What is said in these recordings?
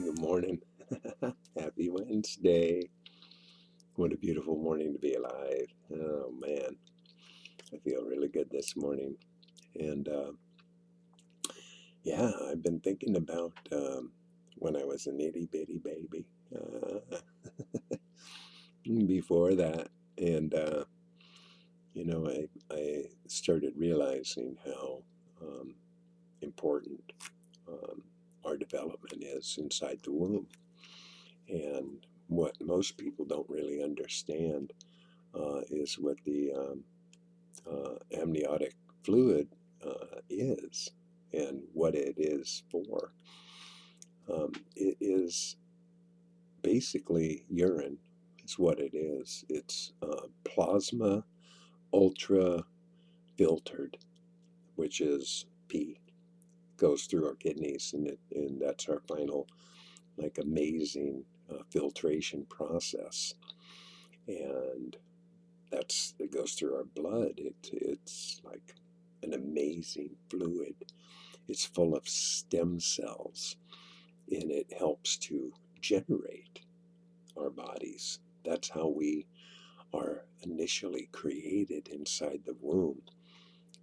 Good morning. Happy Wednesday. What a beautiful morning to be alive. Oh man, I feel really good this morning. And yeah, I've been thinking about when I was an itty bitty baby before that. And I started realizing how important um, our development is inside the womb. And what most people don't really understand is what the amniotic fluid is and what it is for. It is basically urine, is what it is. It's plasma ultra filtered, which is pee. Goes through our kidneys, and that's our final, like, amazing filtration process. And it goes through our blood. It's like an amazing fluid. It's full of stem cells, and it helps to generate our bodies. That's how we are initially created inside the womb.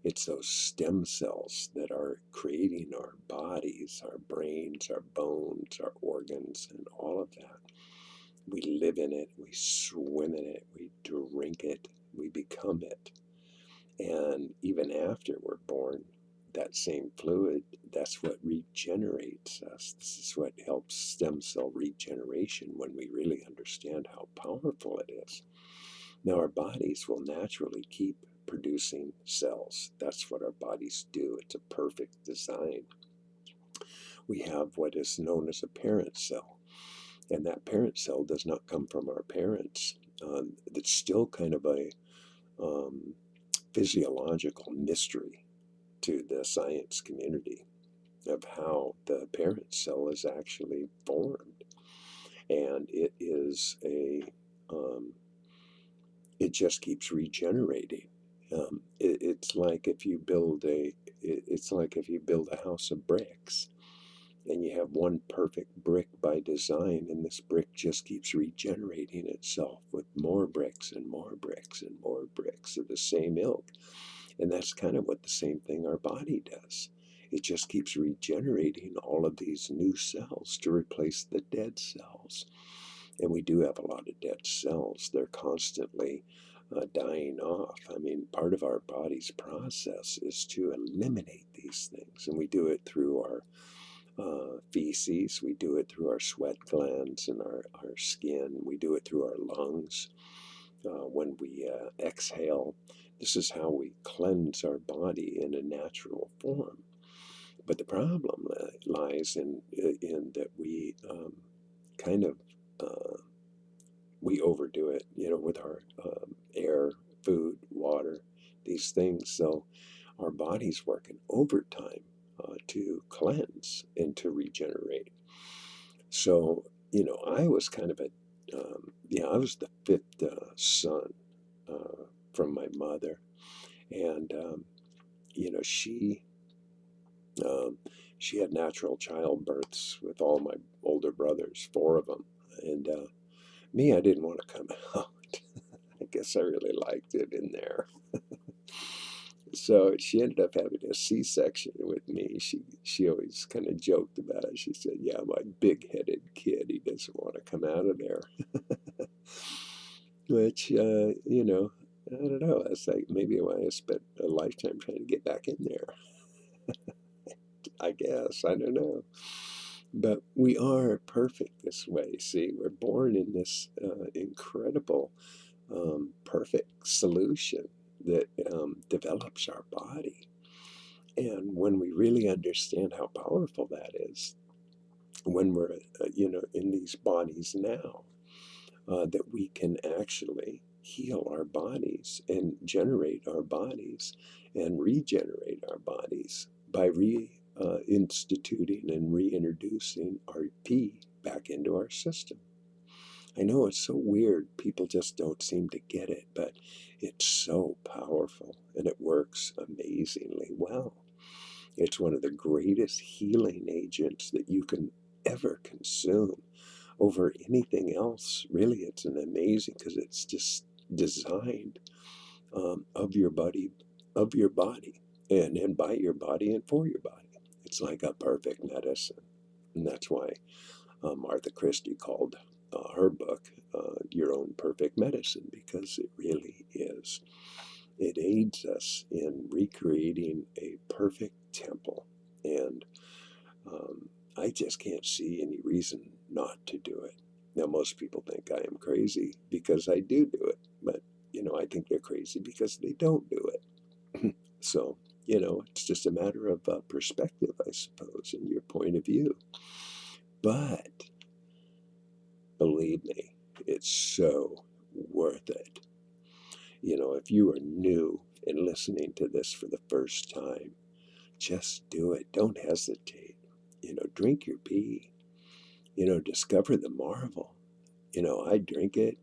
It's those stem cells that are creating our bodies, our brains, our bones, our organs, and all of that. We live in it, we swim in it, we drink it, we become it. And even after we're born, that same fluid, that's what regenerates us. This is what helps stem cell regeneration when we really understand how powerful it is. Now, our bodies will naturally keep producing cells. That's what our bodies do. It's a perfect design. We have what is known as a parent cell, and that parent cell does not come from our parents. It's still kind of a physiological mystery to the science community of how the parent cell is actually formed. And it is it just keeps regenerating. It's like if you build a house of bricks, and you have one perfect brick by design, and this brick just keeps regenerating itself with more bricks and more bricks and more bricks of the same ilk. And that's kind of what the same thing our body does. It just keeps regenerating all of these new cells to replace the dead cells. And we do have a lot of dead cells. They're constantly dying off. I mean, part of our body's process is to eliminate these things. And we do it through our feces, we do it through our sweat glands and our skin, we do it through our lungs when we exhale. This is how we cleanse our body in a natural form. But the problem lies in that we kind of we overdo it, with our air, food, water, these things. So our body's working overtime to cleanse and to regenerate. So, I was kind of I was the fifth son from my mother. And, she she had natural childbirths with all my older brothers, four of them. And me, I didn't want to come out. I guess I really liked it in there. So she ended up having a C-section with me. She always kind of joked about it. She said, "Yeah, my big-headed kid, he doesn't want to come out of there." Which, I don't know. That's like maybe why I spent a lifetime trying to get back in there. I guess. I don't know. But we are perfect this way. See, we're born in this incredible, perfect solution that develops our body. And when we really understand how powerful that is, when we're, in these bodies now, that we can actually heal our bodies and generate our bodies and regenerate our bodies by reinstituting and reintroducing our pee back into our system. I know it's so weird. People just don't seem to get it, but it's so powerful and it works amazingly well. It's one of the greatest healing agents that you can ever consume over anything else. Really, it's an amazing, because it's just designed of your body, and by your body and for your body. It's like a perfect medicine. And that's why Martha Christie called her book Your Own Perfect Medicine, because it really is. It aids us in recreating a perfect temple. And I just can't see any reason not to do it. Now, most people think I am crazy because I do it. But, I think they're crazy because they don't do it. So, it's just a matter of perspective, I suppose, and your point of view. But believe me, it's so worth it. If you are new and listening to this for the first time, just do it. Don't hesitate. Drink your pee. Discover the marvel. I drink it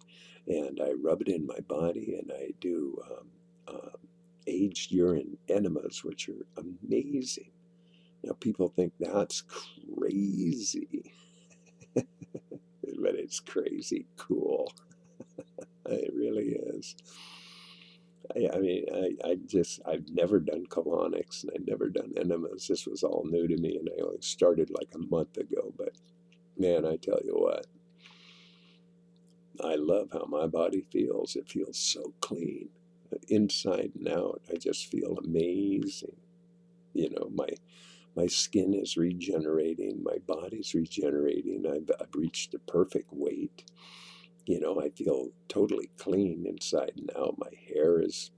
and I rub it in my body, and I do aged urine enemas, which are amazing. Now, people think that's crazy, but it's crazy cool. It really is. I've never done colonics, and I've never done enemas. This was all new to me, and I only started like a month ago. But man, I tell you what, I love how my body feels. It feels so clean, inside and out. I just feel amazing. My skin is regenerating, my body's regenerating. I've reached a perfect weight. I feel totally clean inside and out. My hair is,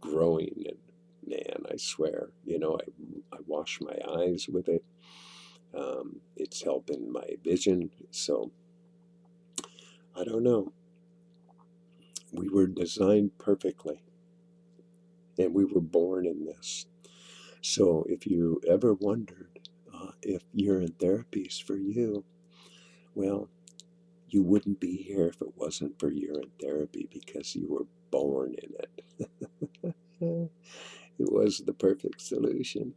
growing, and man, I swear, I wash my eyes with it. It's helping my vision. So I don't know. We were designed perfectly, and we were born in this. So if you ever wondered if urine therapy is for you, well, you wouldn't be here if it wasn't for urine therapy, because you were born in it. It was the perfect solution.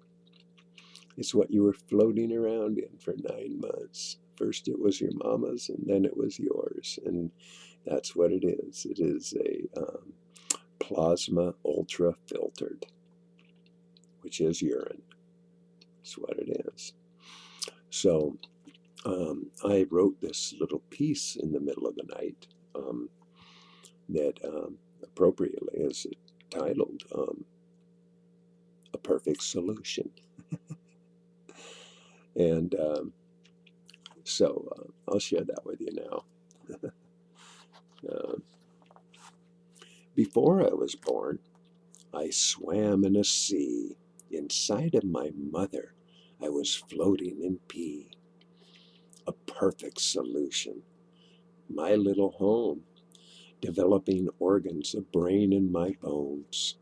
It's what you were floating around in for 9 months. First it was your mama's, and then it was yours. And that's what it is. It is a plasma ultra filtered, which is urine. That's what it is. So I wrote this little piece in the middle of the night that appropriately is titled A Perfect Solution. And so I'll share that with you now. Before I was born, I swam in a sea. Inside of my mother, I was floating in pee. A perfect solution. My little home, developing organs of brain in my bones.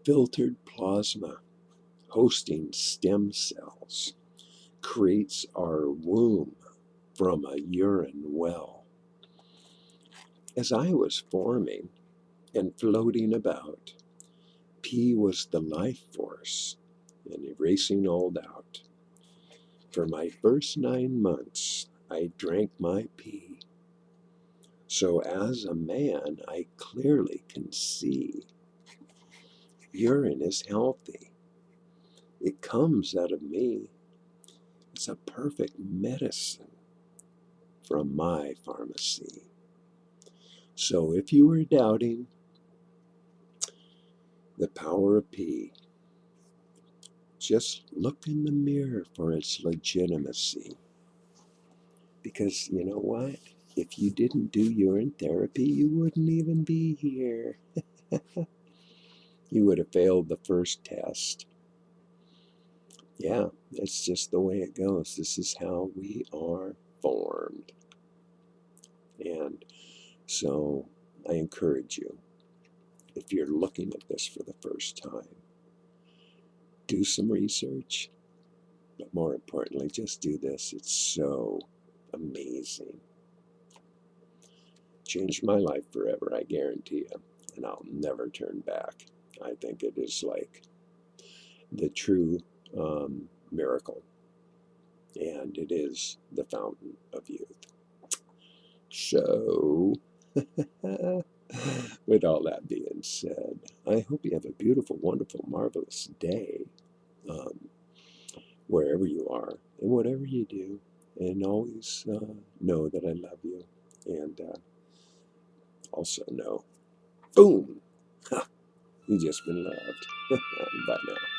Filtered plasma, hosting stem cells, creates our womb from a urine well. As I was forming and floating about, pee was the life force and erasing all doubt. For my first 9 months, I drank my pee. So as a man, I clearly can see urine is healthy. It comes out of me. It's a perfect medicine from my pharmacy. So if you were doubting the power of pee, just look in the mirror for its legitimacy. Because you know what? If you didn't do urine therapy, you wouldn't even be here. You would have failed the first test. Yeah, that's just the way it goes. This is how we are formed. And so I encourage you, if you're looking at this for the first time, do some research, but more importantly, just do this. It's so amazing. Changed my life forever, I guarantee you, and I'll never turn back. I think it is like the true miracle. and it is the fountain of youth. So, with all that being said, I hope you have a beautiful, wonderful, marvelous day, um, wherever you are and whatever you do. And always know that I love you. And also know, boom, you've just been loved. Bye now.